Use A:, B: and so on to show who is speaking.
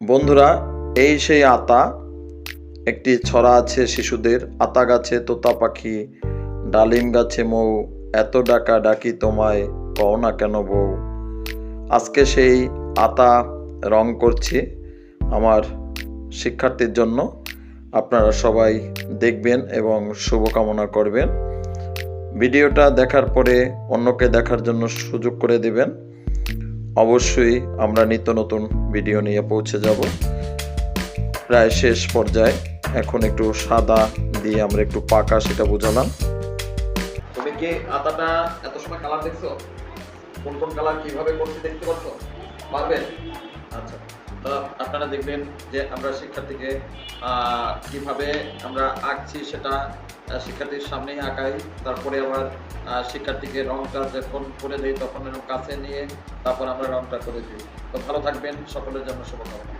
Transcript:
A: বন্ধুরা, এই সেই আতা। একটি ছড়া আছে শিশুদের: আতা গাছে তোতা পাখি, ডালিম গাছে মৌ, এত ডাকা ডাকি তোমায়, কও না কেন বউ। আজকে সেই আতা রং করছি আমার শিক্ষার্থীর জন্য। আপনারা সবাই দেখবেন এবং শুভকামনা করবেন। ভিডিওটা দেখার পরে অন্যকে দেখার জন্য সুযোগ করে দেবেন। অবশ্যই আমরা নিত্য নতুন ভিডিও নিয়ে পৌঁছে যাব। প্রায় শেষ পর্যায়ে, এখন একটু সাদা দিয়ে আমরা একটু পাকা সেটা বোঝালাম।
B: তুমি কি আতাটা এত সময় কালার দেখছো? কোন কোন কালার কিভাবে করতে দেখতে পাচ্ছ? পারবেন? আচ্ছা, তো আপনারা দেখবেন যে আমরা শিক্ষার্থীকে কিভাবে আমরা আঁকছি সেটা শিক্ষার্থীর সামনেই আঁকাই। তারপরে আবার শিক্ষার্থীকে রংটা যখন করে দিই তখন এরকম কাছে নিয়ে তারপর আমরা রংটা করে দিই। তো ভালো থাকবেন, সকলের জন্য শুভকামনা।